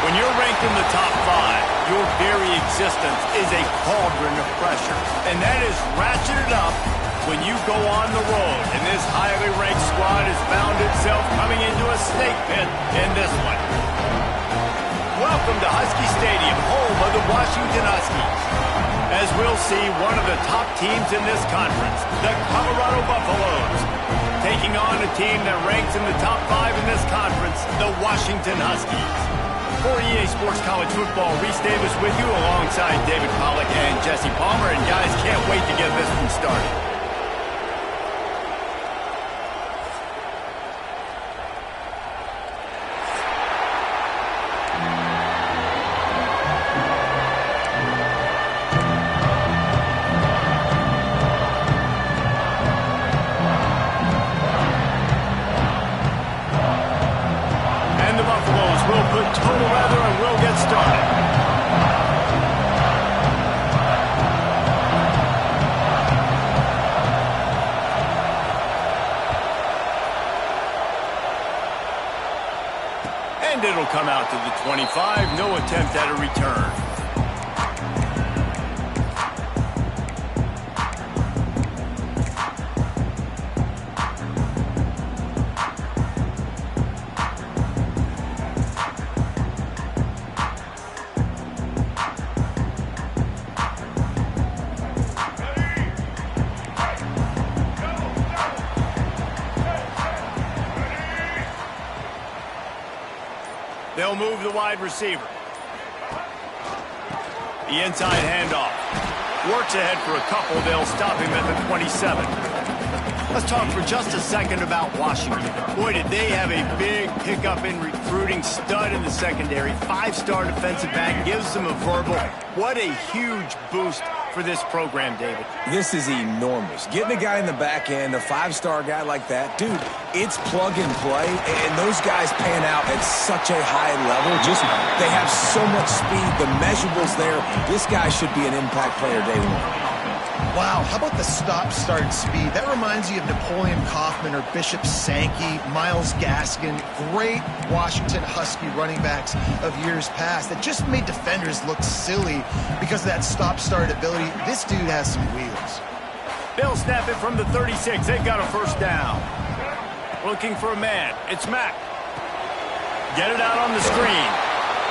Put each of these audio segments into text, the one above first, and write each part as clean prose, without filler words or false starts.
When you're ranked in the top 5, your very existence is a cauldron of pressure. And that is ratcheted up when you go on the road. And this highly ranked squad has found itself coming into a snake pit in this one. Welcome to Husky Stadium, home of the Washington Huskies. As we'll see, one of the top teams in this conference, the Colorado Buffaloes, taking on a team that ranks in the top 5 in this conference, the Washington Huskies. For EA Sports College Football, Reese Davis with you alongside David Pollack and Jesse Palmer. And guys, can't wait to get this one started. Total weather, and we'll get started. And it'll come out to the 25. No attempt at a return. They'll move the wide receiver. The inside handoff. Works ahead for a couple. They'll stop him at the 27. Let's talk for just a second about Washington. Boy, did they have a big pickup in recruiting. Stud in the secondary. 5-star defensive back. Gives them a verbal. What a huge boost for this program, David. This is enormous. Getting a guy in the back end, a 5-star guy like that, dude, it's plug and play, and those guys pan out at such a high level. Just, they have so much speed, the measurables there. This guy should be an impact player day one. Wow, how about the stop-start speed? That reminds you of Napoleon Kaufman or Bishop Sankey, Myles Gaskin, great Washington Husky running backs of years past that just made defenders look silly because of that stop-start ability. This dude has some wheels. They'll snap it from the 36. They've got a first down. Looking for a man. It's Mack. Get it out on the screen.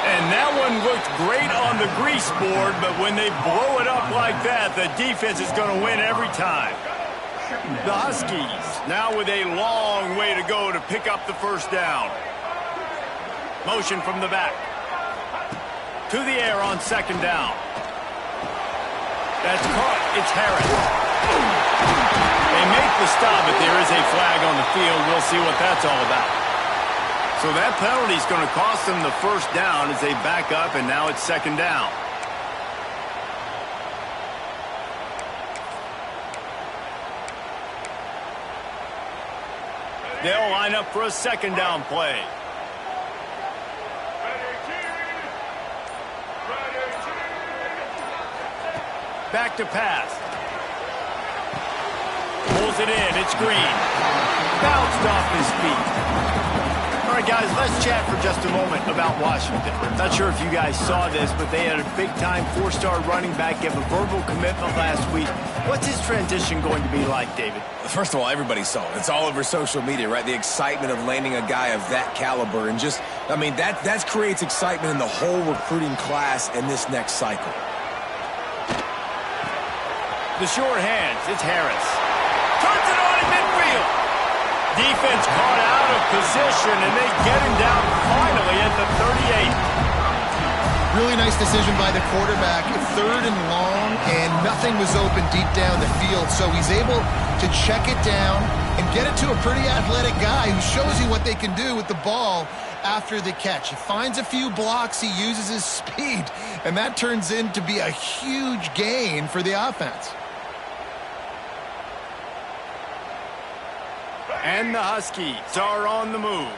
And that one looked great on the grease board, but when they blow it up like that, the defense is going to win every time. The Huskies now with a long way to go to pick up the first down. Motion from the back. To the air on second down. That's caught. It's Harris. They make the stop, but there is a flag on the field. We'll see what that's all about. So that penalty is going to cost them the first down as they back up, and now it's second down. They'll line up for a second down play. Back to pass. Pulls it in. It's Green. Bounced off his feet. All right, guys, let's chat for just a moment about Washington. Not sure if you guys saw this, but they had a big-time 4-star running back give a verbal commitment last week. What's his transition going to be like, David? First of all, everybody saw it. It's all over social media, right? The excitement of landing a guy of that caliber. And just, I mean, that creates excitement in the whole recruiting class in this next cycle. The short hands. It's Harris. Turns it on in midfield. Defense caught out of position, and they get him down finally at the 38. Really nice decision by the quarterback. 3rd and long, and nothing was open deep down the field, so he's able to check it down and get it to a pretty athletic guy who shows you what they can do with the ball after the catch. He finds a few blocks, he uses his speed, and that turns into be a huge gain for the offense. And the Huskies are on the move.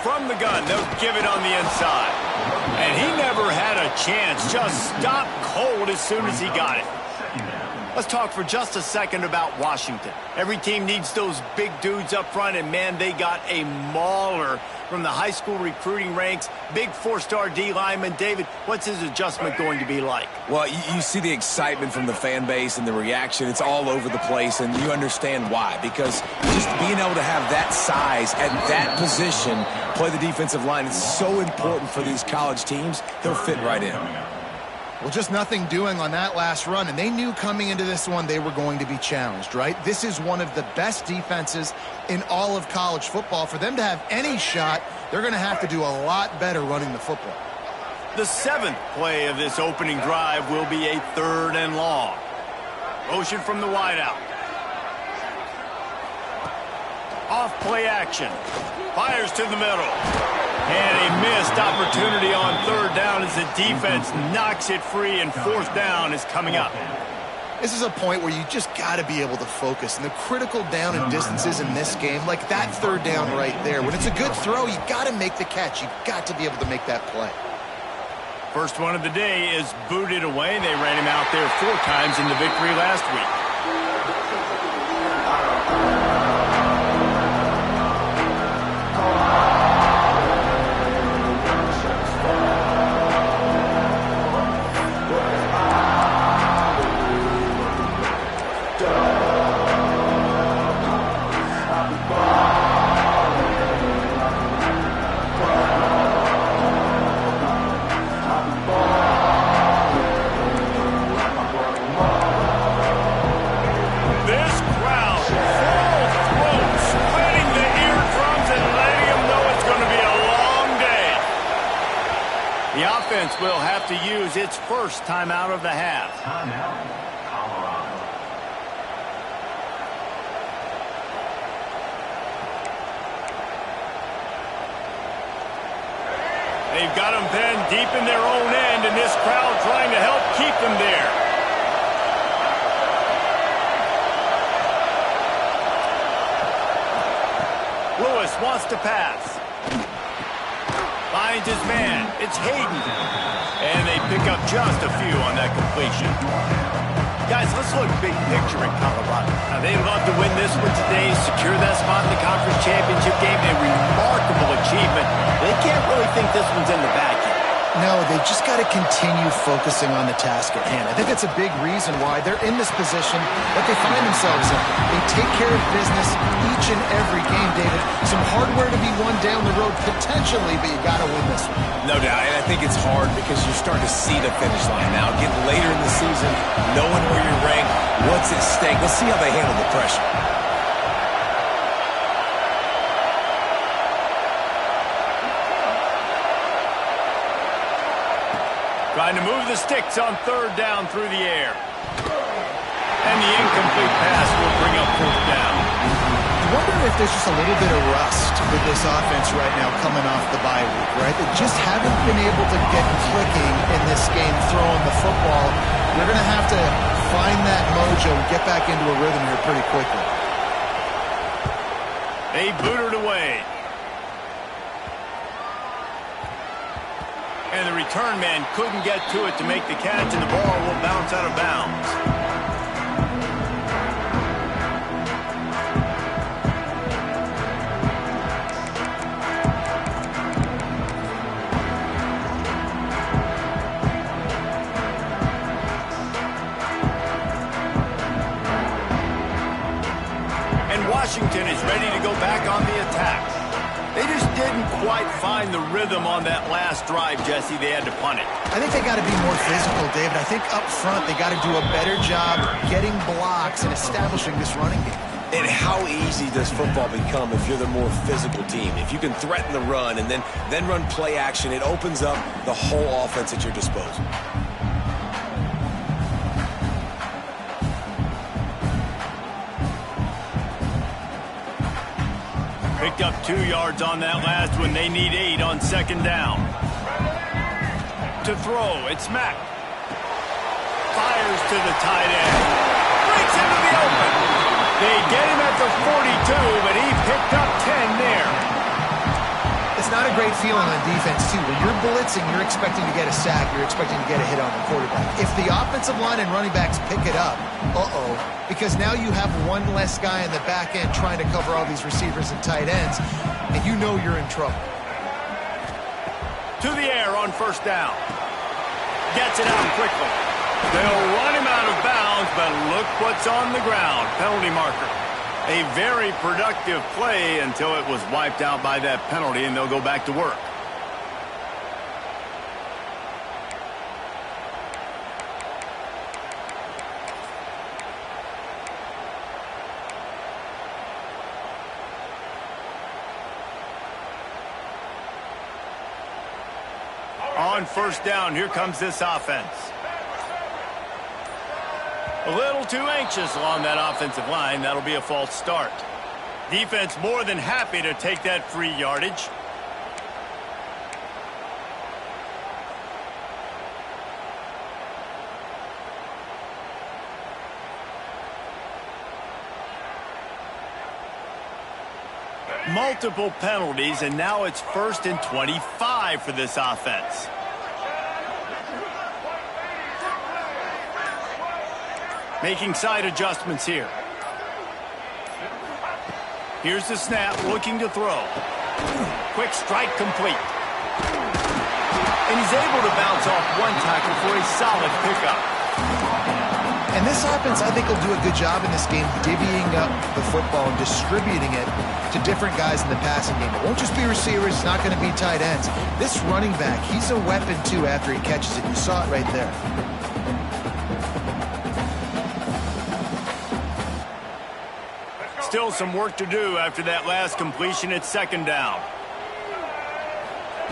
From the gun, they'll give it on the inside. And he never had a chance, just stopped cold as soon as he got it. Let's talk for just a second about Washington. Every team needs those big dudes up front, and man, they got a mauler from the high school recruiting ranks. Big four-star D lineman. David, what's his adjustment going to be like? Well, you see the excitement from the fan base and the reaction. It's all over the place, and you understand why. Because just being able to have that size at that position, play the defensive line, is so important for these college teams. They'll fit right in. Well, just nothing doing on that last run, and they knew coming into this one they were going to be challenged, right? This is one of the best defenses in all of college football. For them to have any shot, they're going to have to do a lot better running the football. The 7th play of this opening drive will be a 3rd and long. Motion from the wideout. Off play action. Fires to the middle. And a missed opportunity on 3rd down as the defense knocks it free, and 4th down is coming up. This is a point where you just got to be able to focus. And the critical down and distances in this game, like that 3rd down right there, when it's a good throw, you got to make the catch. You got to be able to make that play. First one of the day is booted away. They ran him out there 4 times in the victory last week. Will have to use its first timeout of the half. They've got them pinned deep in their own end, and this crowd trying to help keep them there. Lewis wants to pass. Finds his man. It's Hayden. And they pick up just a few on that completion. Guys, let's look big picture in Colorado. Now, they'd love to win this one today, secure that spot in the conference championship game. A remarkable achievement. They can't really think this one's in the bag yet. No, they just got to continue focusing on the task at hand. I think that's a big reason why they're in this position that they find themselves in. They take care of business each and every game, David. Some hardware to be won down the road potentially, but you got to win this one. No doubt, and I think it's hard because you're starting to see the finish line now. Getting later in the season, knowing where you're ranked, what's at stake. Let's see how they handle the pressure. Trying to move the sticks on 3rd down through the air. And the incomplete pass will bring up 4th down. I wonder if there's just a little bit of rust with this offense right now coming off the bye week, right? They just haven't been able to get clicking in this game throwing the football. They're going to have to find that mojo and get back into a rhythm here pretty quickly. They booted away. And the return man couldn't get to it to make the catch, and the ball will bounce out of bounds. And Washington is ready to go back on the attack. They just didn't quite find the rhythm on that last drive, Jesse. They had to punt it. I think they got to be more physical, David. I think up front they got to do a better job getting blocks and establishing this running game. And how easy does football become if you're the more physical team? If you can threaten the run and then run play action, it opens up the whole offense at your disposal. Picked up 2 yards on that last one. They need 8 on second down. To throw, it's Mack. Fires to the tight end. Breaks into the open. They get him at the 42, but he picked up 10 there. It's not a great feeling on defense, too. When you're blitzing, you're expecting to get a sack. You're expecting to get a hit on the quarterback. If the offensive line and running backs pick it up, because now you have one less guy in the back end trying to cover all these receivers and tight ends, and you know you're in trouble. To the air on first down. Gets it out quickly. They'll run him out of bounds, but look what's on the ground. Penalty marker. A very productive play until it was wiped out by that penalty, and they'll go back to work. On first down, here comes this offense. A little too anxious along that offensive line. That'll be a false start. Defense more than happy to take that free yardage. Multiple penalties, and now it's 1st and 25 for this offense. Making side adjustments here. Here's the snap, looking to throw. Quick strike complete. And he's able to bounce off one tackle for a solid pickup. And this offense, I think, will do a good job in this game divvying up the football and distributing it to different guys in the passing game. It won't just be receivers. It's not going to be tight ends. This running back, he's a weapon, too, after he catches it. You saw it right there. Still some work to do after that last completion at second down.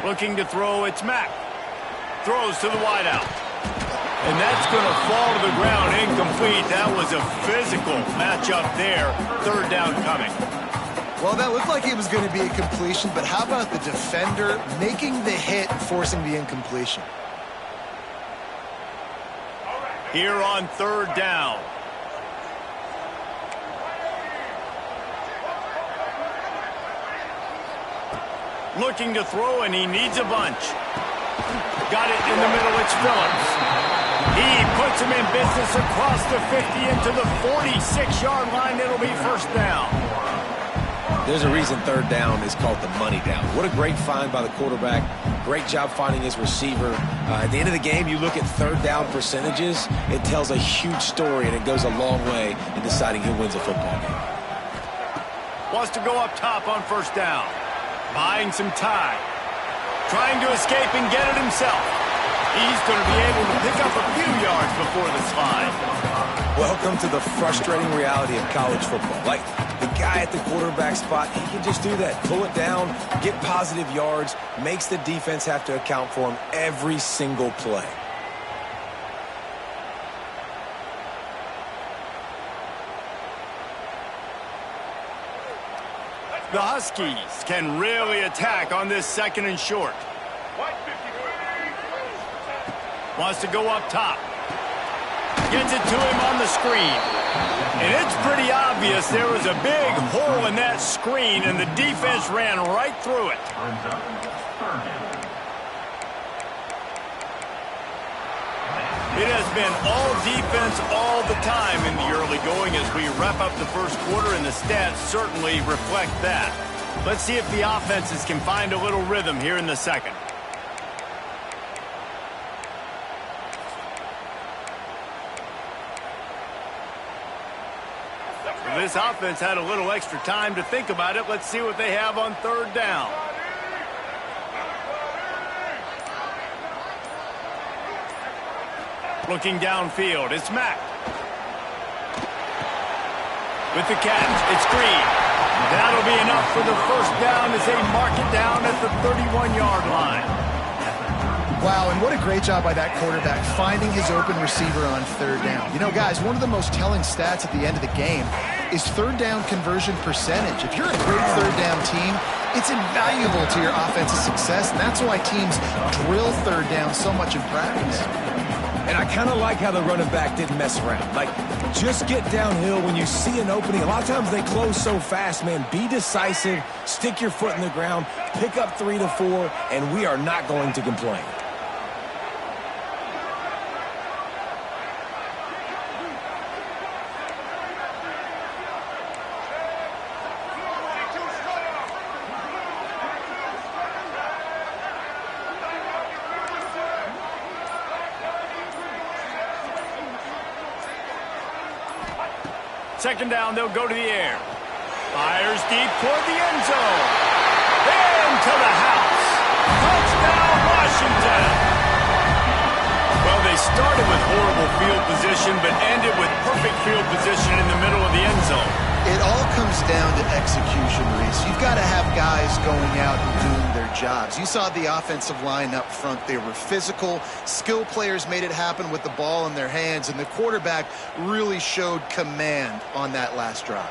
Looking to throw, it's Mack. Throws to the wideout. And that's going to fall to the ground incomplete. That was a physical matchup there. Third down coming. Well, that looked like it was going to be a completion, but how about the defender making the hit and forcing the incompletion? Here on third down. Looking to throw, and he needs a bunch. Got it in the middle, it's Phillips. He puts him in business across the 50 into the 46-yard line. It'll be first down. There's a reason third down is called the money down. What a great find by the quarterback. Great job finding his receiver. At the end of the game, you look at third down percentages. It tells a huge story, and it goes a long way in deciding who wins a football game. Wants to go up top on first down. Buying some time. Trying to escape and get it himself. He's going to be able to pick up a few yards before the slide. Welcome to the frustrating reality of college football. Like, the guy at the quarterback spot, he can just do that. Pull it down, get positive yards, makes the defense have to account for him every single play. The Huskies can really attack on this second and short. Wants to go up top. Gets it to him on the screen. And it's pretty obvious there was a big hole in that screen, and the defense ran right through it. It has been all defense all the time in the early going as we wrap up the first quarter, and the stats certainly reflect that. Let's see if the offenses can find a little rhythm here in the second. This offense had a little extra time to think about it. Let's see what they have on third down. Looking downfield, it's Mack. With the catch, it's Green. That'll be enough for the first down as they mark it down at the 31-yard line. Wow, and what a great job by that quarterback finding his open receiver on third down. You know, guys, one of the most telling stats at the end of the game is third down conversion percentage. If you're a great third down third-down team, it's invaluable to your offensive success, and that's why teams drill third down so much in practice. And I kind of like how the running back didn't mess around. Like, just get downhill when you see an opening. A lot of times they close so fast, man. Be decisive, stick your foot in the ground, pick up 3 to 4, and we are not going to complain. Second down, they'll go to the air. Fires deep toward the end zone. Into the house. Touchdown, Washington. Well, they started with horrible field position, but ended with perfect field position in the middle of the end zone. It all comes down to execution, Reese. You've got to have guys going out and doing their jobs. You saw the offensive line up front. They were physical. Skill players made it happen with the ball in their hands, and the quarterback really showed command on that last drive.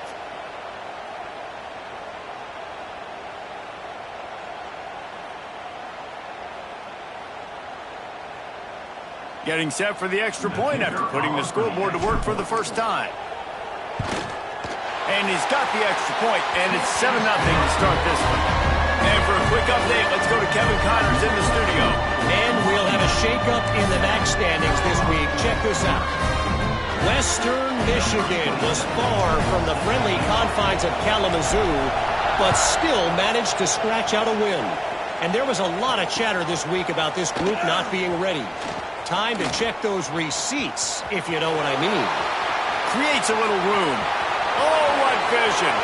Getting set for the extra point after putting the scoreboard to work for the first time. And he's got the extra point, and it's 7-0 to start this one. And for a quick update, let's go to Kevin Connors in the studio. And we'll have a shakeup in the MAC standings this week. Check this out. Western Michigan was far from the friendly confines of Kalamazoo, but still managed to scratch out a win. And there was a lot of chatter this week about this group not being ready. Time to check those receipts, if you know what I mean. Creates a little room. Oh, what vision.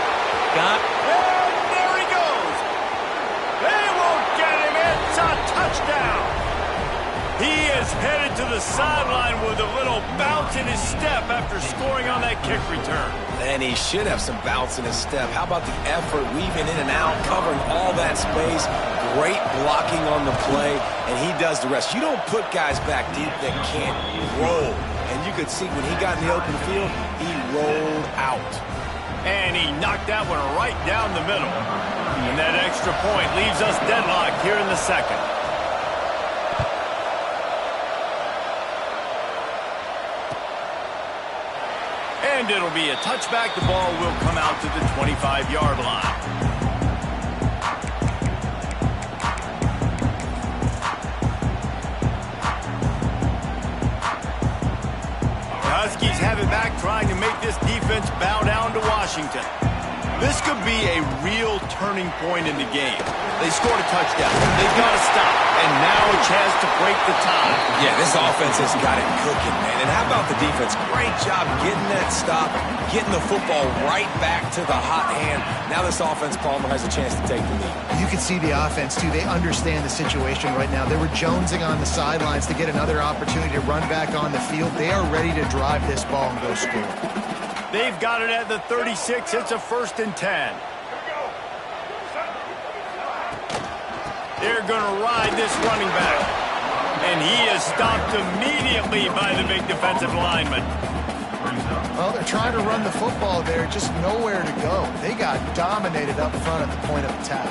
Got. And there he goes. They won't get him. It's a touchdown. He is headed to the sideline with a little bounce in his step after scoring on that kick return. And he should have some bounce in his step. How about the effort, weaving in and out, covering all that space. Great blocking on the play, and he does the rest. You don't put guys back deep that can't roll. And you could see when he got in the open field, he rolled out. And he knocked that one right down the middle. And that extra point leaves us deadlocked here in the second. And it'll be a touchback. The ball will come out to the 25-yard line. Huskies have it back, trying to make this defense bow down to Washington. This could be a real turning point in the game. They scored a touchdown. They've got to stop. And now a chance to break the tie. Yeah, this offense has got it cooking, man. And how about the defense? Great job getting that stop, getting the football right back to the hot hand. Now this offense, Palmer, has a chance to take the lead. You can see the offense, too. They understand the situation right now. They were jonesing on the sidelines to get another opportunity to run back on the field. They are ready to drive this ball and go score. They've got it at the 36. It's a 1st and 10. They're going to ride this running back. And he is stopped immediately by the big defensive lineman. Well, they're trying to run the football there, just nowhere to go. They got dominated up front at the point of attack.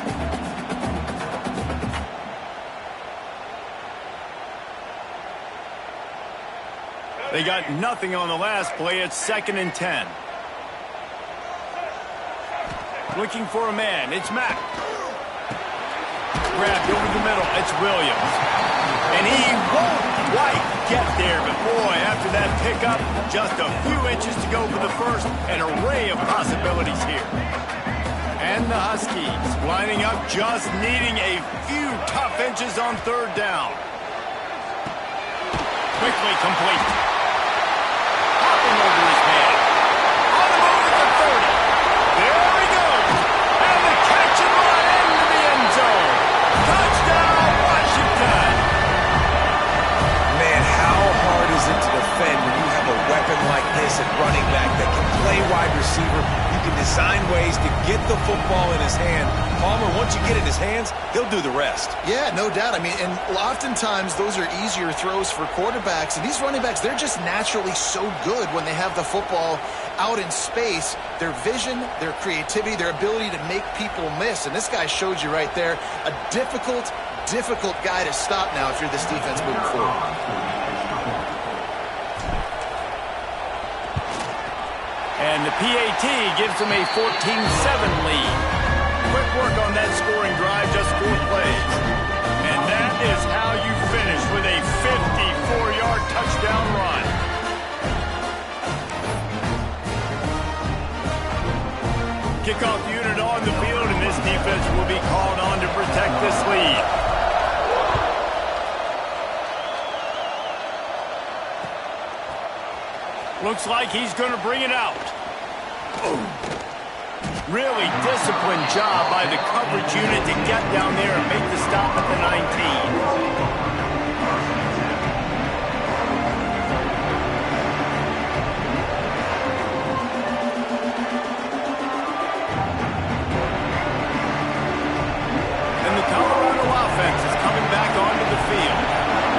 They got nothing on the last play. It's 2nd and 10. Looking for a man. It's Mack. Grabbed over the middle. It's Williams. And he won't quite get there. But boy, after that pickup, just a few inches to go for the first. An array of possibilities here. And the Huskies lining up, just needing a few tough inches on 3rd down. Quickly complete. Over his man. On the move at the 30. There he goes. And the catch and run into the end zone. Touchdown, Washington. Man, how hard is it to defend when you have a weapon like this at running back that can play wide receiver? You can design ways to get the football in his hand. Palmer, once you get it in his hands, he'll do the rest. Yeah, no doubt. I mean, and oftentimes those are easier throws for quarterbacks. And these running backs, they're just naturally so good when they have the football out in space. Their vision, their creativity, their ability to make people miss. And this guy showed you right there, a difficult guy to stop now if you're this defense moving forward. And the PAT gives them a 14-7 lead. Quick work on that scoring drive, just 4 plays. And that is how you finish with a 54-yard touchdown run. Kickoff unit on the field, and this defense will be called on to protect this lead. Looks like he's going to bring it out. Really disciplined job by the coverage unit to get down there and make the stop at the 19. And the Colorado offense is coming back onto the field.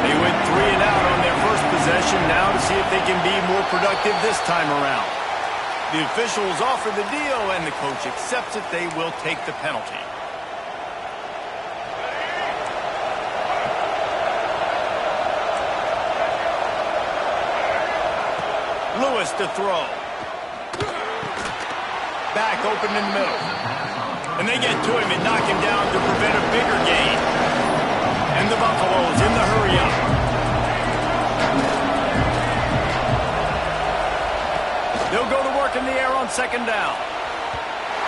They went 3 and out on their first possession, now to see if they can be more productive this time around. The officials offer the deal, and the coach accepts it. They will take the penalty. Lewis to throw. Back open in the middle. And they get to him and knock him down to prevent a bigger gain. And the Buffaloes in the hurry-up. They'll go to work in the air on second down.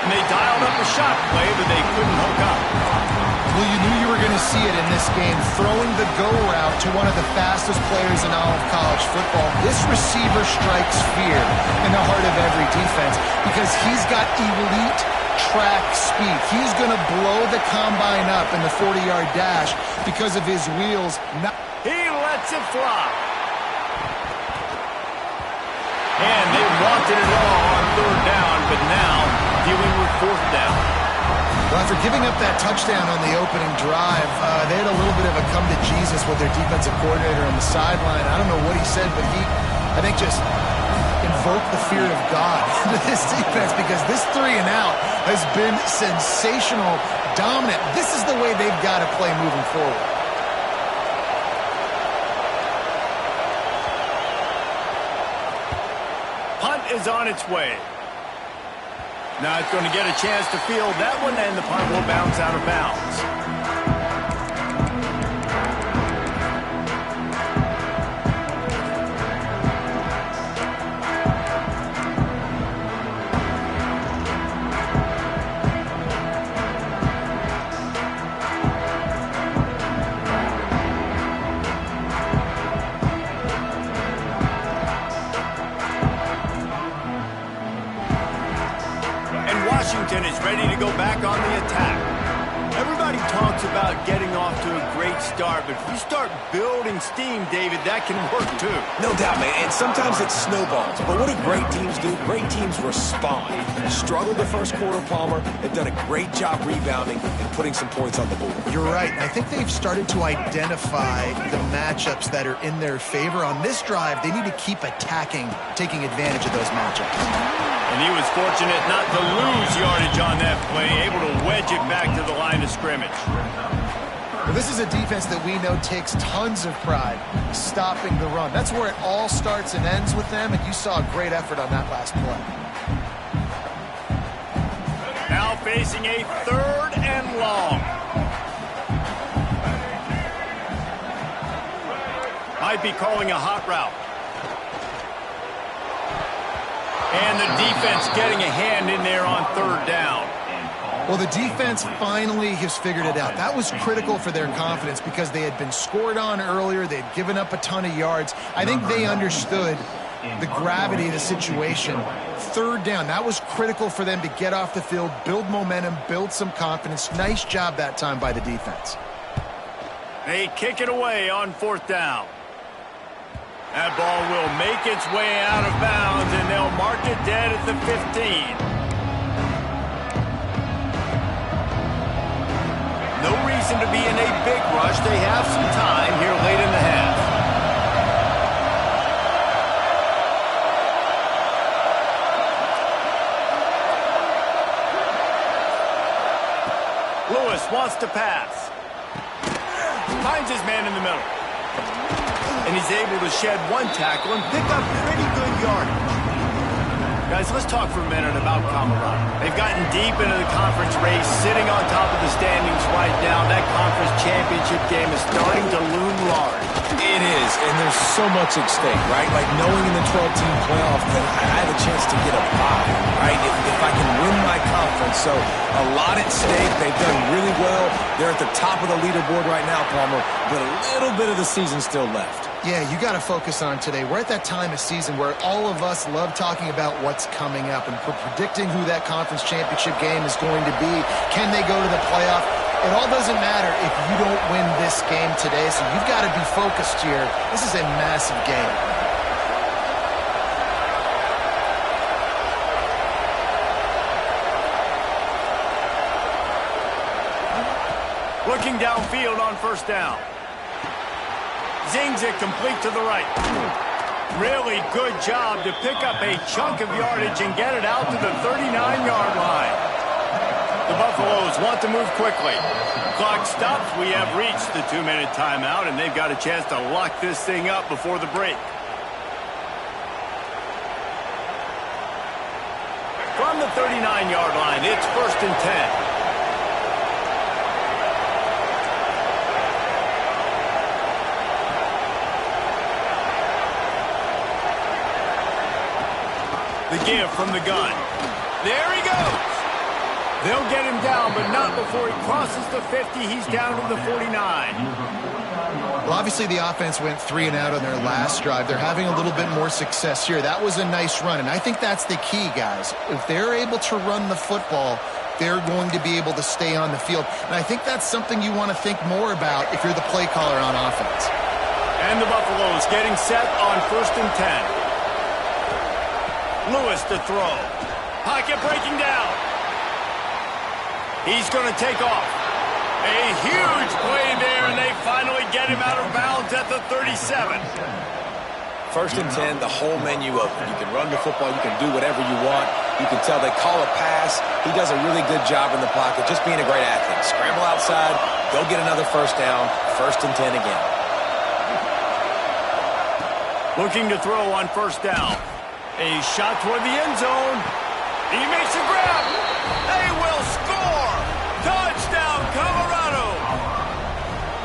And they dialed up a shot play, but they couldn't hook up. Well, you knew you were going to see it in this game, throwing the go route to one of the fastest players in all of college football. This receiver strikes fear in the heart of every defense because he's got elite track speed. He's going to blow the combine up in the 40-yard dash because of his wheels. He lets it fly. And they wanted it all on third down, but now dealing with fourth down. Well, after giving up that touchdown on the opening drive, they had a little bit of a come-to-Jesus with their defensive coordinator on the sideline. I don't know what he said, but he, I think, just invoked the fear of God into this defense because this 3 and out has been sensational, dominant. This is the way they've got to play moving forward. Punt is on its way. Now it's going to get a chance to field that one, and the punt will bounce out of bounds. Washington is ready to go back on the attack. Everybody talks about getting off to a great start, but if you start building steam, David, that can work too. No doubt, man, and sometimes it snowballs. But what do great teams do? Great teams respond. Struggled the first quarter, Palmer. They've done a great job rebounding and putting some points on the board. You're right. I think they've started to identify the matchups that are in their favor. On this drive, they need to keep attacking, taking advantage of those matchups. And he was fortunate not to lose yardage on that play, able to wedge it back to the line of scrimmage. Well, this is a defense that we know takes tons of pride stopping the run. That's where it all starts and ends with them, and you saw a great effort on that last play. Now facing a 3rd and long. Might be calling a hot route. And the defense getting a hand in there on 3rd down. Well, the defense finally has figured it out. That was critical for their confidence because they had been scored on earlier. They had given up a ton of yards. I think they understood the gravity of the situation. 3rd down, that was critical for them to get off the field, build momentum, build some confidence. Nice job that time by the defense. They kick it away on 4th down. That ball will make its way out of bounds, and they'll mark it dead at the 15. seem to be in a big rush. They have some time here late in the half. Lewis wants to pass. Finds his man in the middle. And he's able to shed one tackle and pick up pretty good yardage. Guys, let's talk for a minute about Colorado. They've gotten deep into the conference race, sitting on top of the standings right now. That conference championship game is starting to loom large. It is, and there's so much at stake, right? Like knowing in the 12-team playoff that I have a chance to get a bye, right? If I can win my conference. So a lot at stake. They've done really well. They're at the top of the leaderboard right now, Palmer, but a little bit of the season still left. Yeah, you got to focus on today. We're at that time of season where all of us love talking about what's coming up and predicting who that conference championship game is going to be. Can they go to the playoff? It all doesn't matter if you don't win this game today, so you've got to be focused here. This is a massive game. Looking downfield on first down. Zings it complete to the right. Really good job to pick up a chunk of yardage and get it out to the 39-yard line. The Buffaloes want to move quickly. Clock stops. We have reached the 2-minute timeout, and they've got a chance to lock this thing up before the break. From the 39-yard line, it's 1st and 10. The give from the gun. There he goes. They'll get him down, but not before he crosses the 50. He's down to the 49. Well, obviously the offense went 3 and out on their last drive. They're having a little bit more success here. That was a nice run, and I think that's the key, guys. If they're able to run the football, they're going to be able to stay on the field. And I think that's something you want to think more about if you're the play caller on offense. And the Buffaloes getting set on 1st and 10. Lewis to throw. Pocket breaking down. He's going to take off. A huge play there, and they finally get him out of bounds at the 37. 1st and 10, the whole menu open. You can run the football. You can do whatever you want. You can tell they call a pass. He does a really good job in the pocket, just being a great athlete. Scramble outside, go get another 1st down, 1st and 10 again. Looking to throw on 1st down. A shot toward the end zone. He makes a grab. They will score. Touchdown, Colorado.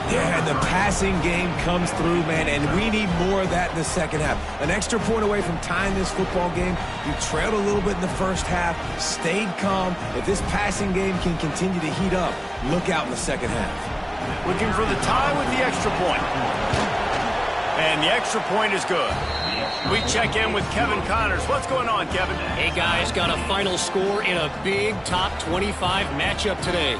Yeah, and the passing game comes through, man, and we need more of that in the second half. An extra point away from tying this football game. You trailed a little bit in the first half, stayed calm. If this passing game can continue to heat up, look out in the second half. Looking for the tie with the extra point. And the extra point is good. We check in with Kevin Connors. What's going on, Kevin? Hey, guys, got a final score in a big top 25 matchup today.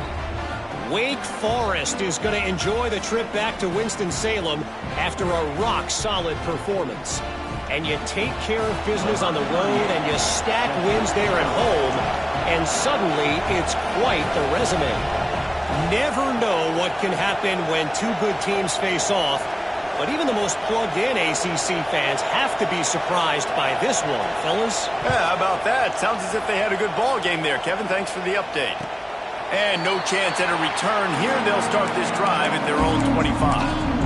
Wake Forest is going to enjoy the trip back to Winston-Salem after a rock-solid performance. And you take care of business on the road and you stack wins there at home, and suddenly it's quite the resume. Never know what can happen when two good teams face off. But even the most plugged-in ACC fans have to be surprised by this one, fellas. Yeah, how about that? Sounds as if they had a good ball game there, Kevin. Thanks for the update. And no chance at a return here. They'll start this drive at their own 25.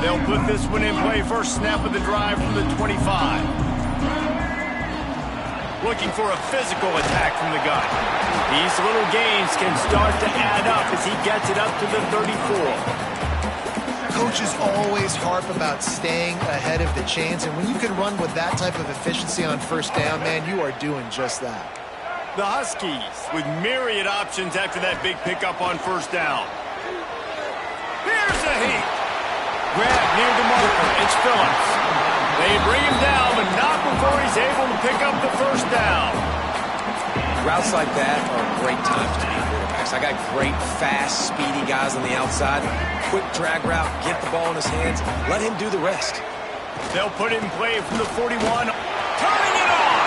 They'll put this one in play. First snap of the drive from the 25. Looking for a physical attack from the gun. These little gains can start to add up as he gets it up to the 34. Coaches always harp about staying ahead of the chains, and when you can run with that type of efficiency on 1st down, man, you are doing just that. The Huskies with myriad options after that big pickup on 1st down. Here's a heat. Grab near the marker. It's Phillips. They bring him down, but not before he's able to pick up the first down. Routes like that are great times to be quarterbacks. I got great, fast, speedy guys on the outside. Quick drag route, get the ball in his hands, let him do the rest. They'll put it in play from the 41. Turning it on!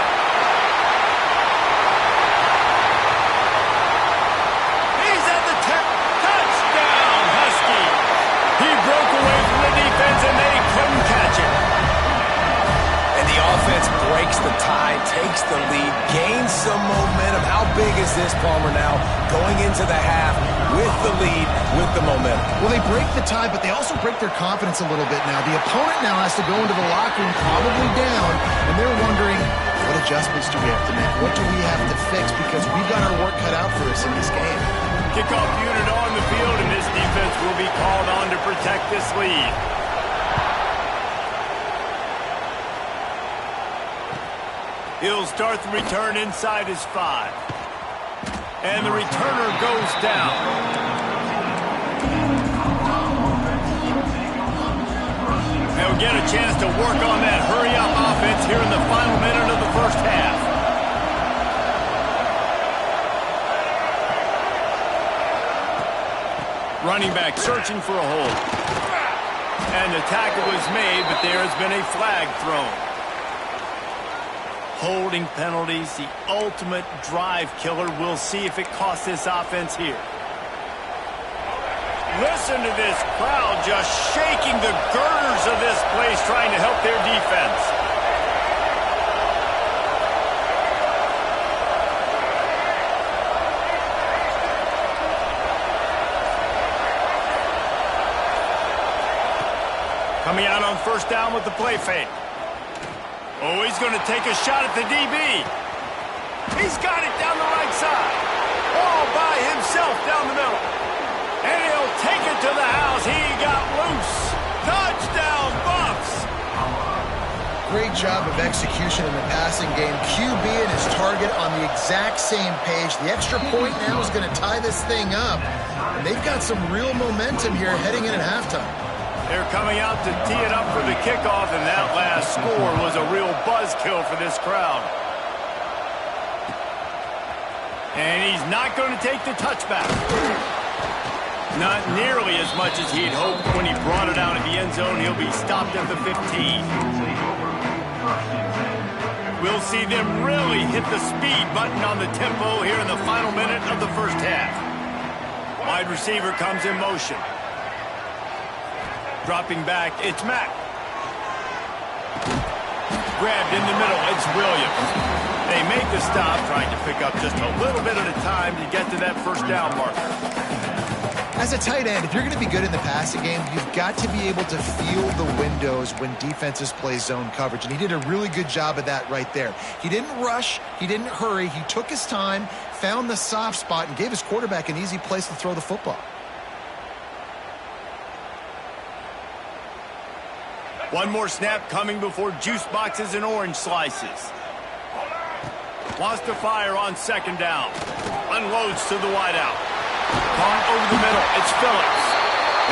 He's at the 10. Touchdown, Husky! He broke away from the defense and they couldn't catch it. And the offense breaks the tie, takes the lead, gains some momentum. How big is this, Palmer, now? Going into the half with the lead, with the momentum. Well, they break the tie, but they also break their confidence a little bit now. The opponent now has to go into the locker room probably down, and they're wondering, what adjustments do we have to make? What do we have to fix? Because we've got our work cut out for us in this game. Kickoff unit on the field, and this defense will be called on to protect this lead. He'll start the return inside his 5. And the returner goes down. They'll get a chance to work on that hurry-up offense here in the final minute of the first half. Running back searching for a hole. And the tackle was made, but there has been a flag thrown. Holding penalties, the ultimate drive killer. We'll see if it costs this offense here. Listen to this crowd just shaking the girders of this place, trying to help their defense. Coming out on first down with the play fake. Oh, he's going to take a shot at the DB. He's got it down the right side. All by himself down the middle. And he'll take it to the house. He got loose. Touchdown, Buffs. Great job of execution in the passing game. QB and his target on the exact same page. The extra point now is going to tie this thing up. And they've got some real momentum here heading in at halftime. They're coming out to tee it up for the kickoff, and that last score was a real buzzkill for this crowd. And he's not going to take the touchback. Not nearly as much as he'd hoped when he brought it out of the end zone. He'll be stopped at the 15. We'll see them really hit the speed button on the tempo here in the final minute of the first half. Wide receiver comes in motion. Dropping back, it's Mack. Grabbed in the middle, it's Williams. They make the stop, trying to pick up just a little bit at a time to get to that first down marker. As a tight end, if you're going to be good in the passing game, you've got to be able to feel the windows when defenses play zone coverage. And he did a really good job of that right there. He didn't rush. He didn't hurry. He took his time, found the soft spot, and gave his quarterback an easy place to throw the football. One more snap coming before juice boxes and orange slices. Wants to fire on second down. Unloads to the wideout. Caught over the middle. It's Phillips.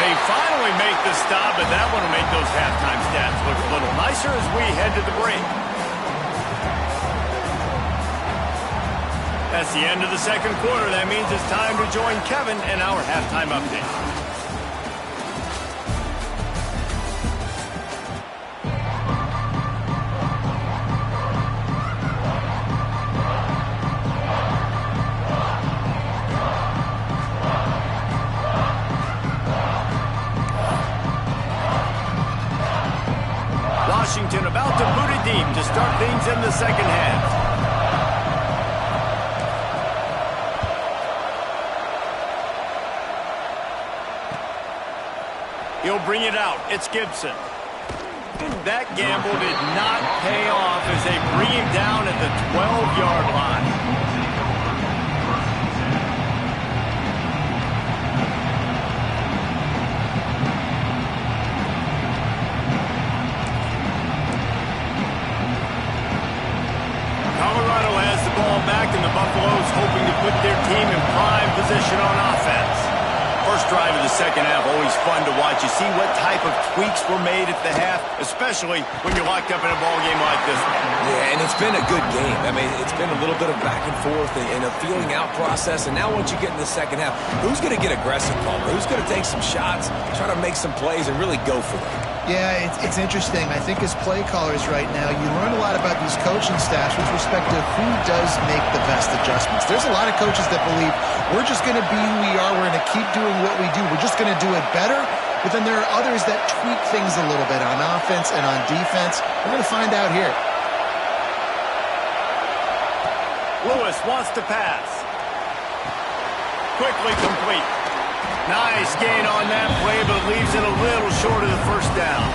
They finally make the stop, but that one will make those halftime stats look a little nicer as we head to the break. That's the end of the second quarter. That means it's time to join Kevin in our halftime update. Washington about to boot it deep to start things in the second half. He'll bring it out. It's Gibson. That gamble did not pay off as they bring him down at the 12-yard line. Back, and the Buffaloes hoping to put their team in prime position on offense. First drive of the second half, always fun to watch. You see what type of tweaks were made at the half, especially when you're locked up in a ball game like this one. Yeah, and it's been a good game. I mean, it's been a little bit of back and forth and a feeling out process. And now once you get in the second half, who's going to get aggressive, Palmer? Who's going to take some shots, try to make some plays, and really go for them? Yeah, it's interesting. I think as play callers right now, you learn a lot about these coaching staffs with respect to who does make the best adjustments. There's a lot of coaches that believe we're just going to be who we are. We're going to keep doing what we do. We're just going to do it better. But then there are others that tweak things a little bit on offense and on defense. We're going to find out here. Lewis wants to pass. Quickly complete. Nice gain on that play, but leaves it a little short of the first down.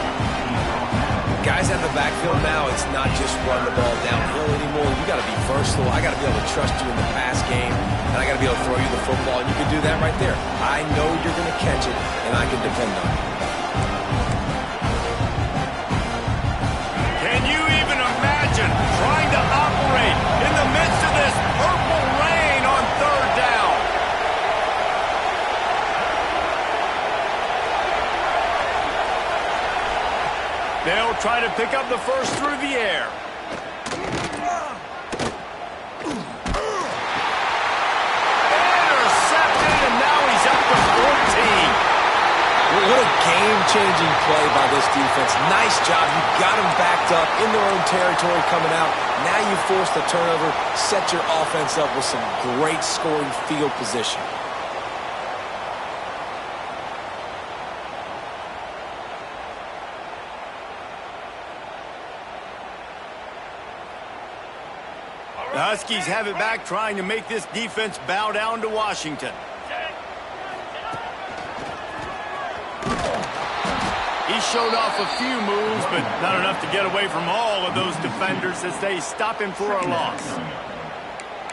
Guys at the backfield now, it's not just run the ball downhill anymore. You got to be versatile. I got to be able to trust you in the pass game, and I got to be able to throw you the football, and you can do that right there. I know you're going to catch it, and I can depend on it. Can you even imagine trying to operate in the midst of this purple rain on third down? They'll try to pick up the first through the air. Intercepted, and now he's up to 14. What a game-changing play by this defense. Nice job. You got them backed up in their own territory coming out. Now you force the turnover, set your offense up with some great scoring field position. The Huskies have it back, trying to make this defense bow down to Washington. He showed off a few moves, but not enough to get away from all of those defenders as they stop him for a loss.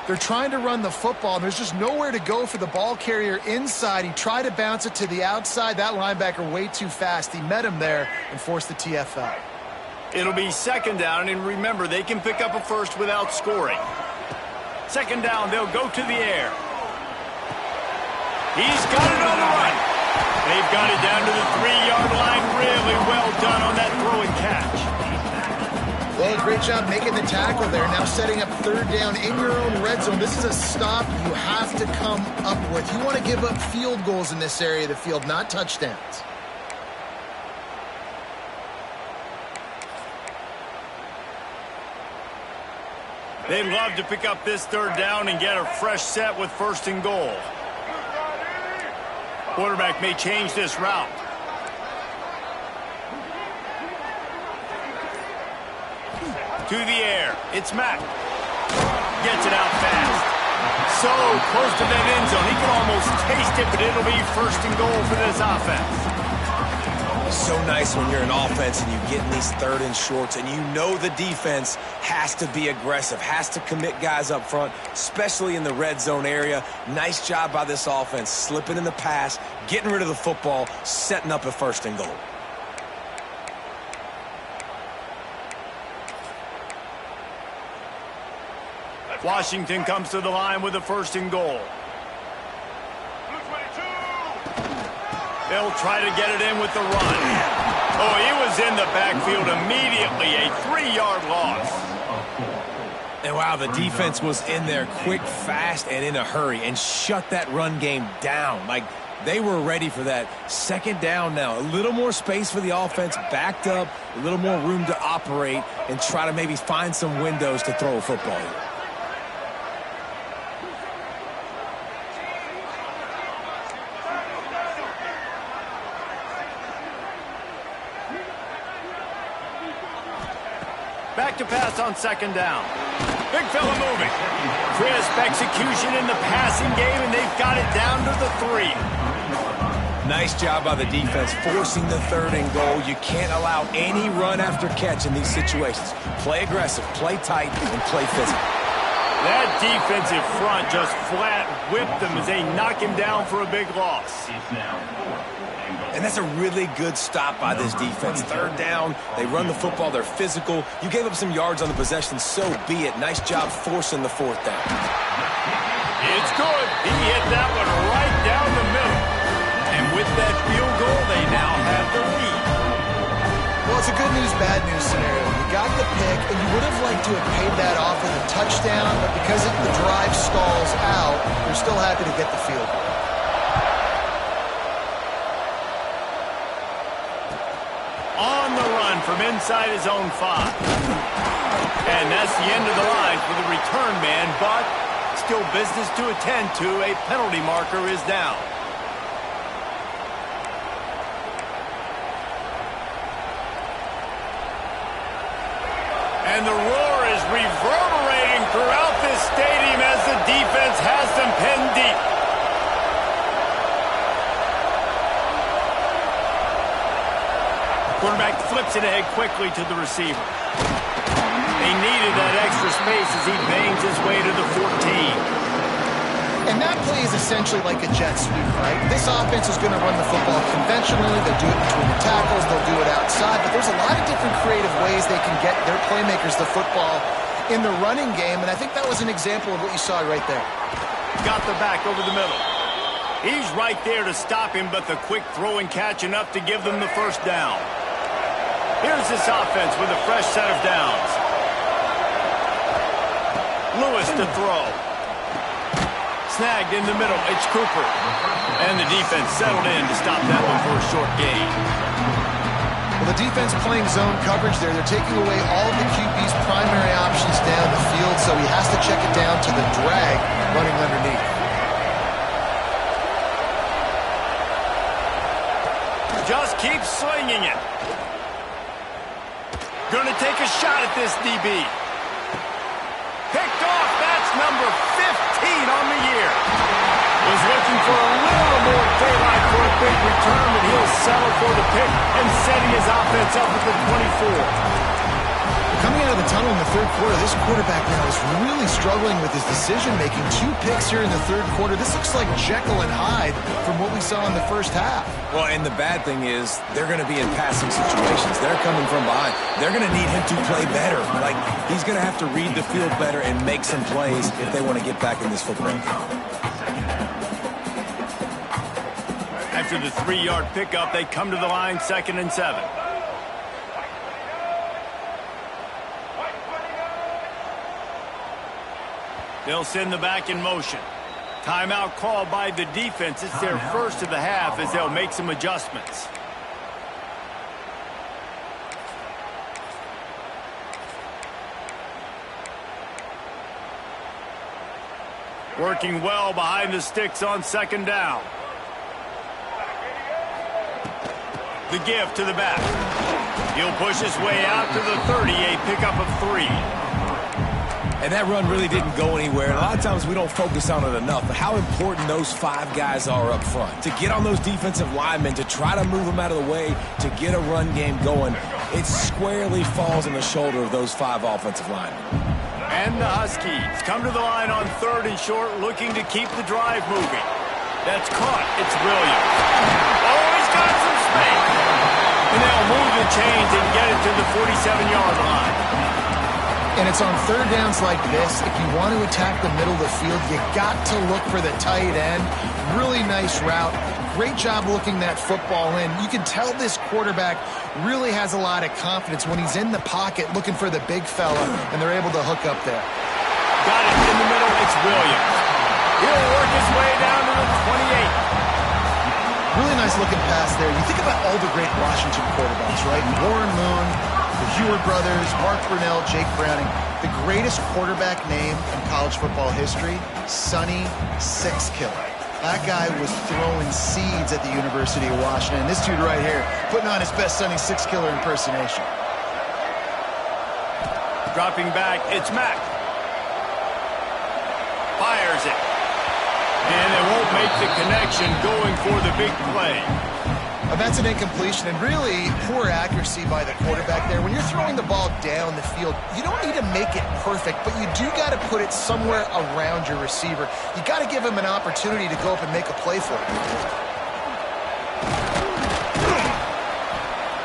They're trying to run the football, and there's just nowhere to go for the ball carrier inside. He tried to bounce it to the outside. That linebacker way too fast. He met him there and forced the TFL. It'll be second down, and remember, they can pick up a first without scoring. Second down, they'll go to the air. He's got it on the run. They've got it down to the 3-yard line. Really well done on that throw and catch. Well, great job making the tackle there. Now setting up third down in your own red zone. This is a stop you have to come up with. You want to give up field goals in this area of the field, not touchdowns. They'd love to pick up this third down and get a fresh set with first and goal. Quarterback may change this route. To the air. It's Mack. Gets it out fast. So close to that end zone. He can almost taste it, but it'll be first and goal for this offense. So nice when you're an offense and you get in these third and shorts and you know the defense has to be aggressive, has to commit guys up front, especially in the red zone area. Nice job by this offense, slipping in the pass, getting rid of the football, setting up a first and goal. Washington comes to the line with a first and goal. They'll try to get it in with the run. Oh, he was in the backfield immediately. A 3-yard loss. And wow, the defense was in there quick, fast, and in a hurry and shut that run game down. Like, they were ready for that. Second down now. A little more space for the offense, backed up, a little more room to operate and try to maybe find some windows to throw a football in. Back to pass on second down. Big fella moving. Crisp execution in the passing game, and they've got it down to the 3. Nice job by the defense forcing the third and goal. You can't allow any run after catch in these situations. Play aggressive, play tight, and play physical. That defensive front just flat whipped them as they knock him down for a big loss. And that's a really good stop by this defense. Third down, they run the football, they're physical. You gave up some yards on the possession, so be it. Nice job forcing the fourth down. It's good. He hit that one right down the middle. with that field goal, they now have the lead. Well, it's a good news, bad news scenario. You got the pick, and you would have liked to have paid that off with a touchdown, but because the drive stalls out, you're still happy to get the field goal. On the run from inside his own 5. And that's the end of the line for the return man, but still business to attend to. A penalty marker is down. And the roar is reverberating throughout this stadium as the defense has them pinned deep. Quarterback flips it ahead quickly to the receiver. They needed that extra space as he bangs his way to the 14. And that play is essentially like a jet sweep, right? This offense is going to run the football conventionally. They'll do it between the tackles. They'll do it outside. But there's a lot of different creative ways they can get their playmakers the football in the running game. And I think that was an example of what you saw right there. Got the back over the middle. He's right there to stop him, but the quick throw and catch enough to give them the first down. Here's this offense with a fresh set of downs. Lewis to throw. Snagged in the middle. It's Cooper. And the defense settled in to stop that one for a short gain. Well, the defense playing zone coverage there. They're taking away all of the QB's primary options down the field, so he has to check it down to the drag running underneath. Just keep slinging it. Going to take a shot at this DB. Picked off. That's number 15 on the year. Was looking for a little more daylight for a big return, but he'll settle for the pick and setting his offense up at the 24. Coming out of the tunnel in the third quarter, this quarterback now is really struggling with his decision-making. 2 picks here in the third quarter. This looks like Jekyll and Hyde from what we saw in the first half. Well, and the bad thing is they're going to be in passing situations. They're coming from behind. They're going to need him to play better. Like, he's going to have to read the field better and make some plays if they want to get back in this football game. After the 3-yard pickup, they come to the line 2nd and 7. They'll send the back in motion. Timeout called by the defense. It's their first of the half as they'll make some adjustments. Working well behind the sticks on 2nd down. The give to the back. He'll push his way out to the 30, a pickup of 3. And that run really didn't go anywhere. And a lot of times we don't focus on it enough, but how important those 5 guys are up front. To get on those defensive linemen, to try to move them out of the way, to get a run game going, it squarely falls on the shoulder of those 5 offensive linemen. And the Huskies come to the line on 3rd and short, looking to keep the drive moving. That's caught. It's Williams. Oh, he's got some space. And they'll move the chains and get it to the 47-yard line. And it's on 3rd downs like this. If you want to attack the middle of the field, you got to look for the tight end. Really nice route. Great job looking that football in. You can tell this quarterback really has a lot of confidence when he's in the pocket looking for the big fella, and they're able to hook up there. Got it in the middle. It's Williams. He'll work his way down to the 28. Really nice looking pass there. You think about all the great Washington quarterbacks, right? Warren Moon, the Heward brothers, Mark Brunell, Jake Browning. The greatest quarterback name in college football history, Sonny Sixkiller. That guy was throwing seeds at the University of Washington. This dude right here, putting on his best Sonny Sixkiller impersonation. Dropping back, it's Mack. Fires it. And they won't make the connection going for the big play. That's an incompletion, and really poor accuracy by the quarterback there. When you're throwing the ball down the field, you don't need to make it perfect, but you do got to put it somewhere around your receiver. You got to give him an opportunity to go up and make a play for it.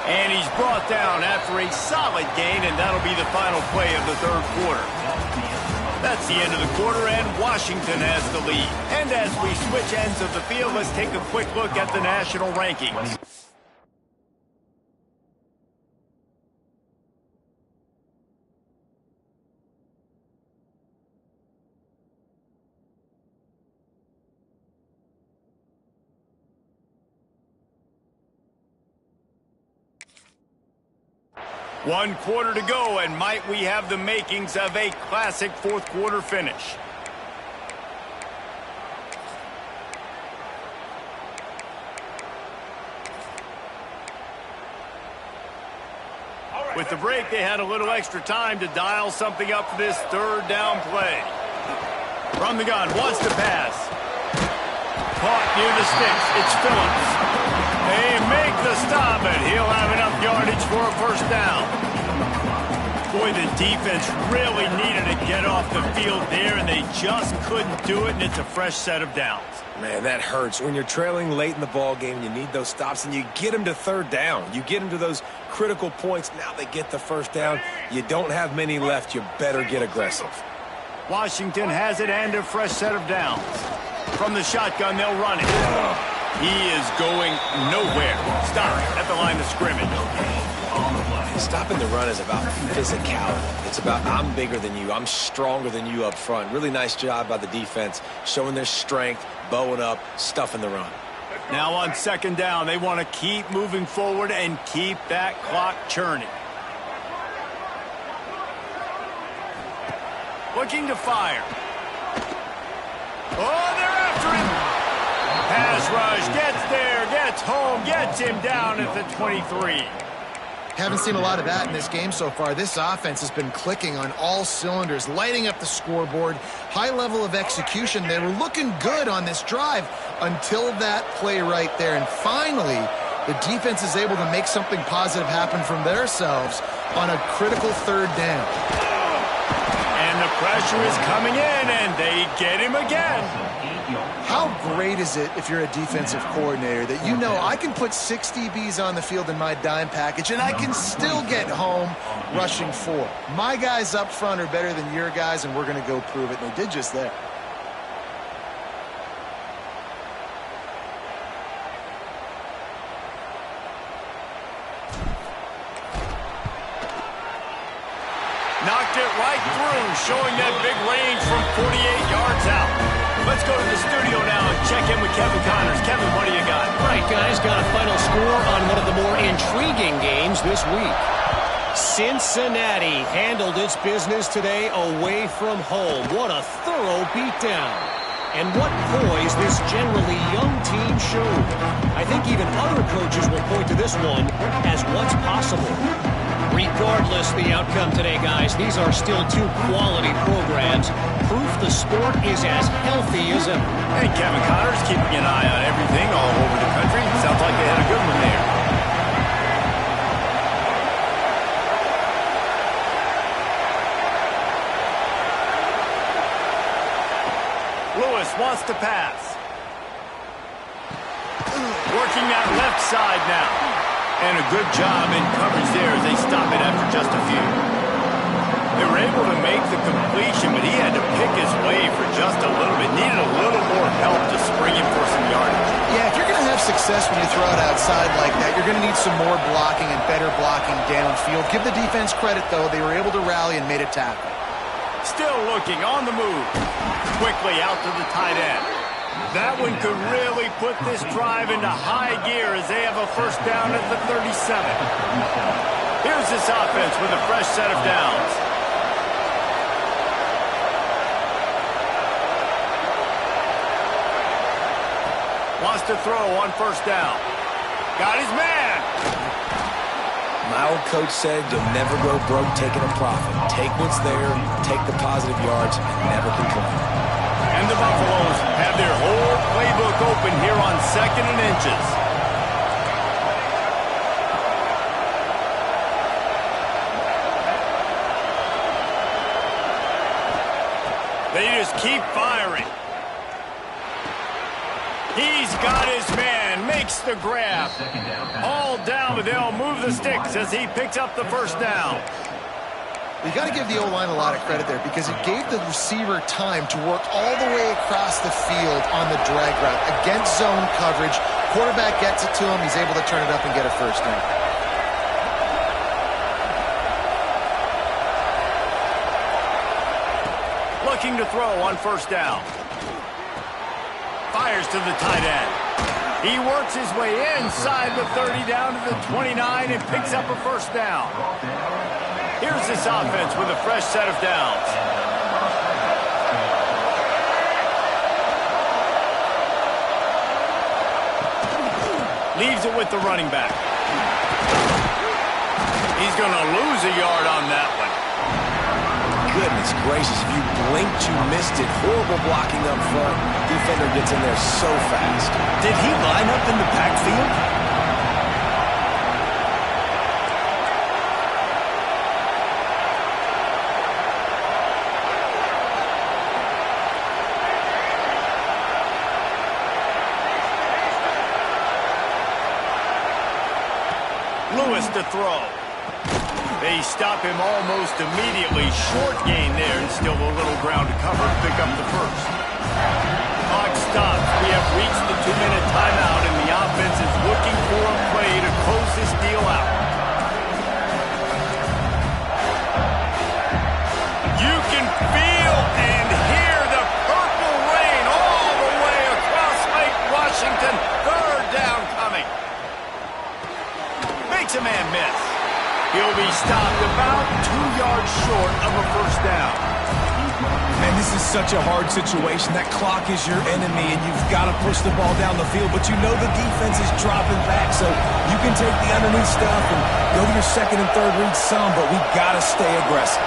And he's brought down after a solid gain, and that'll be the final play of the third quarter. That's the end of the quarter, and Washington has the lead. And as we switch ends of the field, let's take a quick look at the national rankings. One quarter to go, and might we have the makings of a classic fourth quarter finish. With the break, they had a little extra time to dial something up for this third down play. From the gun, wants to pass. Caught near the sticks. It's Phillips. They make the stop, and he'll have enough yardage for a first down. Boy, the defense really needed to get off the field there, and they just couldn't do it, and it's a fresh set of downs. Man, that hurts. When you're trailing late in the ball game, you need those stops, and you get them to third down. You get them to those critical points. Now they get the first down. You don't have many left. You better get aggressive. Washington has it and a fresh set of downs. From the shotgun, they'll run it. He is going nowhere. Stop at the line of scrimmage. Stopping the run is about physicality. It's about I'm bigger than you. I'm stronger than you up front. Really nice job by the defense, showing their strength, bowing up, stuffing the run. Now on second down, they want to keep moving forward and keep that clock churning. Looking to fire. Oh, they're after him. Pass rush, gets there, gets home, gets him down at the 23. Haven't seen a lot of that in this game so far. This offense has been clicking on all cylinders, lighting up the scoreboard, high level of execution. They were looking good on this drive until that play right there. And finally, the defense is able to make something positive happen from themselves on a critical third down. And the pressure is coming in, and they get him again. How great is it if you're a defensive coordinator that you know I can put 6 DBs on the field in my dime package and I can still get home rushing 4. My guys up front are better than your guys, and we're going to go prove it. And they did just that. Knocked it right through, showing that big range from 48 yards out. Let's go to the studio now and check in with Kevin Connors. Kevin, what do you got? All right, guys, got a final score on one of the more intriguing games this week. Cincinnati handled its business today away from home. What a thorough beatdown. And what poise this generally young team showed. I think even other coaches will point to this one as what's possible. Regardless the outcome today, guys, these are still two quality programs. Proof the sport is as healthy as ever. Hey, Kevin Connors keeping an eye on everything all over the country. Sounds like they had a good one there. Lewis wants to pass. Working that left side now. And a good job in coverage there as they stop it after just a few. They were able to make the completion, but he had to pick his way for just a little bit. Needed a little more help to spring him for some yardage. Yeah, if you're going to have success when you throw it outside like that, you're going to need some more blocking and better blocking downfield. Give the defense credit, though. They were able to rally and made a tackle. Still looking on the move. Quickly out to the tight end. That one could really put this drive into high gear as they have a first down at the 37. Here's this offense with a fresh set of downs. Wants to throw on first down. Got his man. My old coach said you'll never go broke taking a profit. Take what's there, take the positive yards, and never complain. And the Buffaloes have their whole playbook open here on 2nd and inches. They just keep firing. He's got his man, makes the grab. All down, but they'll move the sticks as he picks up the first down. You got to give the O-line a lot of credit there because it gave the receiver time to work all the way across the field on the drag route against zone coverage. Quarterback gets it to him. He's able to turn it up and get a first down. Looking to throw on first down. Fires to the tight end. He works his way inside the 30 down to the 29 and picks up a first down. Here's this offense with a fresh set of downs. Leaves it with the running back. He's going to lose a yard on that one. Goodness gracious, if you blinked, you missed it. Horrible blocking up front. Defender gets in there so fast. Did he line up in the backfield? Lewis to throw. They stop him almost immediately. Short gain there and still a little ground to cover. Pick up the first. Clock stops. We have reached the 2-minute timeout and the offense is looking for a play to close this deal out. You can feel and hear the purple rain all the way across Lake Washington. Third down coming. Makes a man miss. He'll be stopped about 2 yards short of a first down. Man, this is such a hard situation. That clock is your enemy, and you've got to push the ball down the field. But you know the defense is dropping back, so you can take the underneath stuff and go to your second and third read some, but we've got to stay aggressive.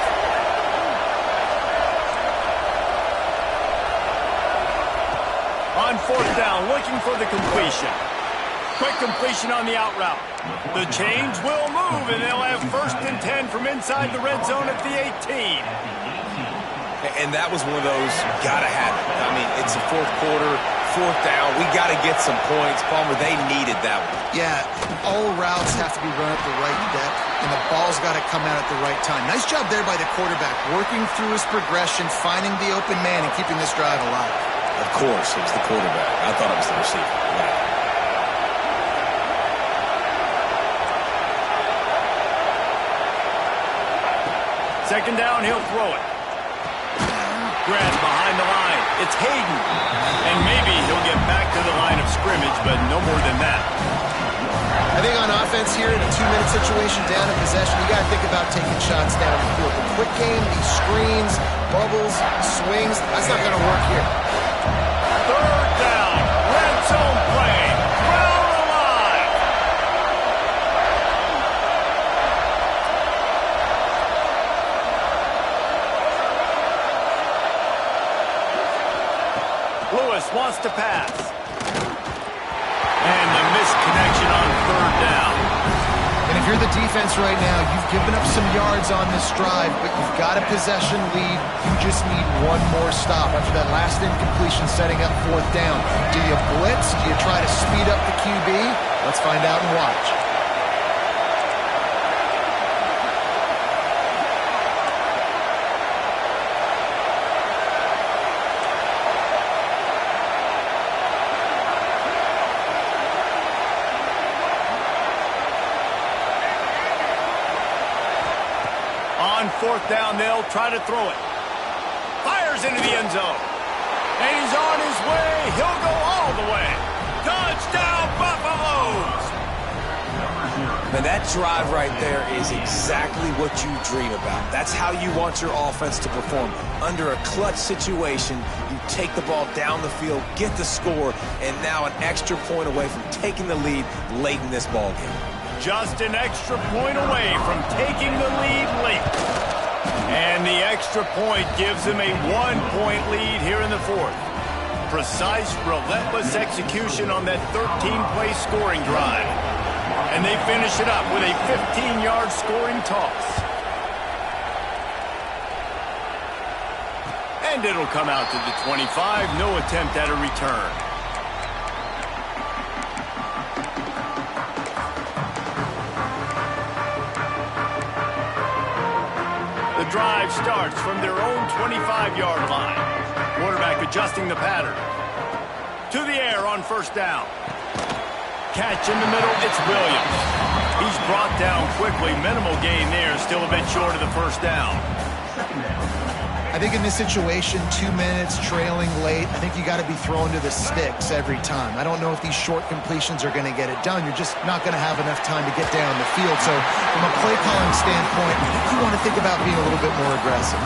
On fourth down, looking for the completion. Quick completion on the out route. The change will move, and they'll have first and 10 from inside the red zone at the 18. And that was one of those, gotta have it. I mean, it's the fourth quarter, fourth down. We got to get some points. Palmer, they needed that one. Yeah, all routes have to be run at the right depth, and the ball's got to come out at the right time. Nice job there by the quarterback, working through his progression, finding the open man, and keeping this drive alive. Of course, it was the quarterback. I thought it was the receiver. Right. Second down, he'll throw it. Grant behind the line. It's Hayden. And maybe he'll get back to the line of scrimmage, but no more than that. I think on offense here, in a 2-minute situation, down in possession, you got to think about taking shots down the field. The quick game, these screens, bubbles, swings, that's not going to work here. Third down, red zone play. Crowd alive. Lewis wants to pass. And the missed connection on third down. And if you're the defense right now, you've given up some yards on this drive, but you've got a possession lead. You just need one more stop after that last incompletion setting up fourth down. Do you blitz? Do you try to speed up the QB? Let's find out and watch. On fourth down, they'll try to throw it. Fires into the end zone. And he's on his way. He'll go all the way. Touchdown, Buffaloes! Man, that drive right there is exactly what you dream about. That's how you want your offense to perform. Under a clutch situation, you take the ball down the field, get the score, and now an extra point away from taking the lead late in this ball game. Just an extra point away from taking the lead late. And the extra point gives them a 1-point lead here in the fourth. Precise, relentless execution on that 13-play scoring drive. And they finish it up with a 15-yard scoring toss. And it'll come out to the 25. No attempt at a return. The drive starts from their own 25-yard line. Quarterback adjusting the pattern. To the air on first down. Catch in the middle, it's Williams. He's brought down quickly. Minimal gain there, still a bit short of the first down. I think in this situation, 2 minutes, trailing late, I think you got to be thrown to the sticks every time. I don't know if these short completions are going to get it done. You're just not going to have enough time to get down the field. So from a play calling standpoint, I think you want to think about being a little bit more aggressive.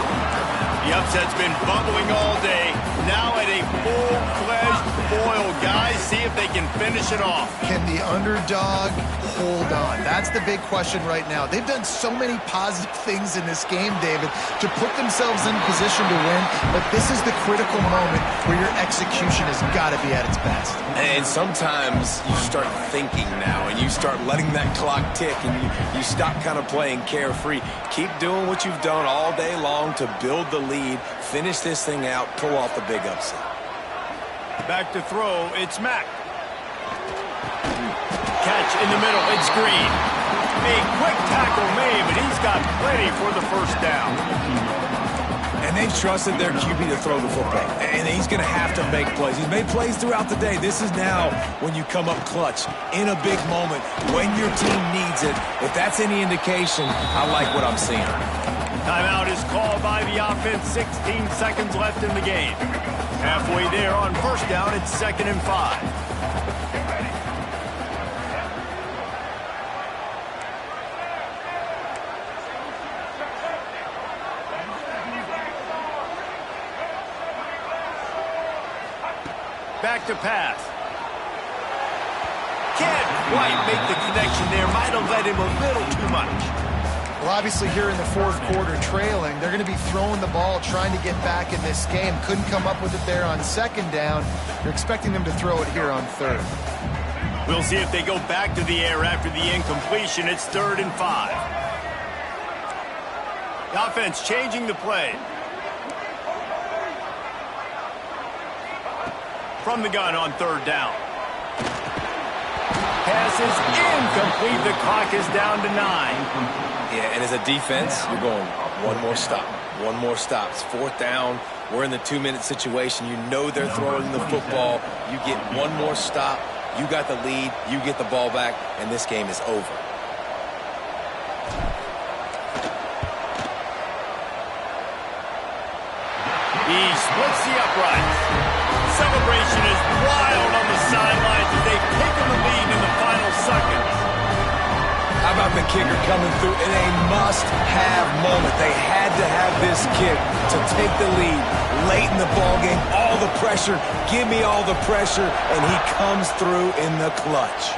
The upset's been bubbling all day. Now at a full-fledged boil. Guys, see if they can finish it off. Can the underdog hold on? That's the big question right now. They've done so many positive things in this game, David, to put themselves in position to win, but this is the critical moment where your execution has got to be at its best. And sometimes you start thinking now, and you start letting that clock tick, and you stop kind of playing carefree. Keep doing what you've done all day long to build the lead, finish this thing out, pull off the big upset. Back to throw, it's Mack. Catch in the middle, it's Green. A quick tackle made, but he's got plenty for the first down. And they've trusted their QB to throw the football. And he's going to have to make plays. He's made plays throughout the day. This is now when you come up clutch in a big moment when your team needs it. If that's any indication, I like what I'm seeing. Timeout is called by the offense. 16 seconds left in the game. Halfway there on first down, it's 2nd and 5. Back to pass. Can't quite make the connection there. Might have led him a little too much. Well, obviously here in the fourth quarter trailing, they're going to be throwing the ball, trying to get back in this game. Couldn't come up with it there on second down. You're expecting them to throw it here on third. We'll see if they go back to the air after the incompletion. It's 3rd and 5. The offense changing the play. From the gun on 3rd down. Pass is incomplete. The clock is down to 9. Yeah, and as a defense, you're going one more stop. One more stop. It's 4th down. We're in the 2-minute situation. You know they're throwing the football. You get one more stop. You got the lead. You get the ball back, and this game is over. He splits the uprights. Celebration is wild on the sidelines as they've taken the lead in the final seconds. How about the kicker coming through in a must-have moment? They had to have this kick to take the lead late in the ballgame. All the pressure, give me all the pressure, and he comes through in the clutch.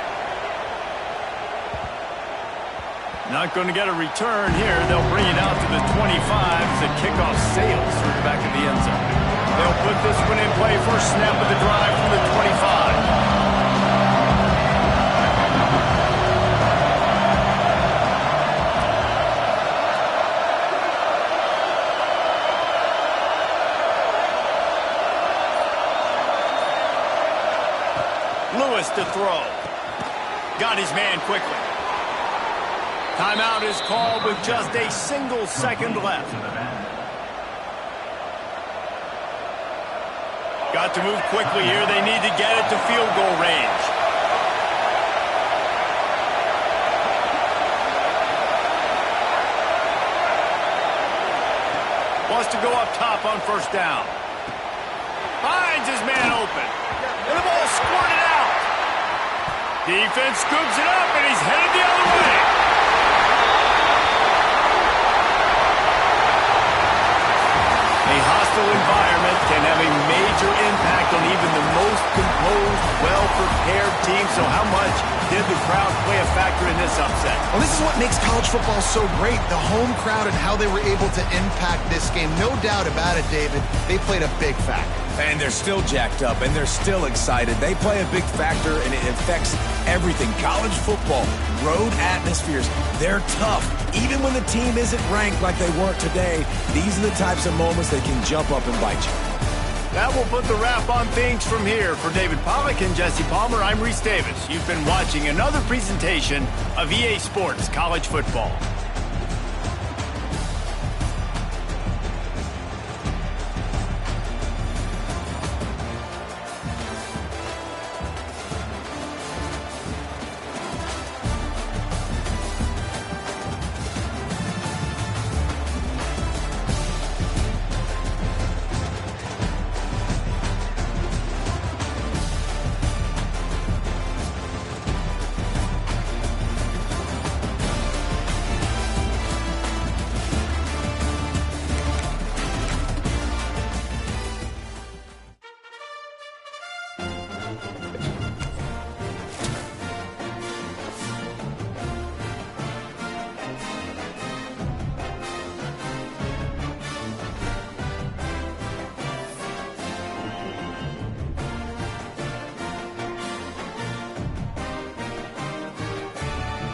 Not going to get a return here. They'll bring it out to the 25 as the kickoff sails through the back of the end zone. They'll put this one in play. First snap of the drive from the 25. Lewis to throw. Got his man quickly. Timeout is called with just a single second left. Got to move quickly here. They need to get it to field goal range. Wants to go up top on first down. Finds his man open. And the ball squirted out. Defense scoops it up, and he's headed the other way. A hostile environment can have a major impact on even the most composed, well-prepared team. So how much did the crowd play a factor in this upset? Well, this is what makes college football so great, the home crowd and how they were able to impact this game. No doubt about it, David. They played a big factor. And they're still jacked up, and they're still excited. They play a big factor, and it affects everything. College football, road atmospheres, they're tough. Even when the team isn't ranked like they weren't today, these are the types of moments that can jump up and bite you. That will put the wrap on things from here. For David Pollack and Jesse Palmer, I'm Reese Davis. You've been watching another presentation of EA Sports College Football.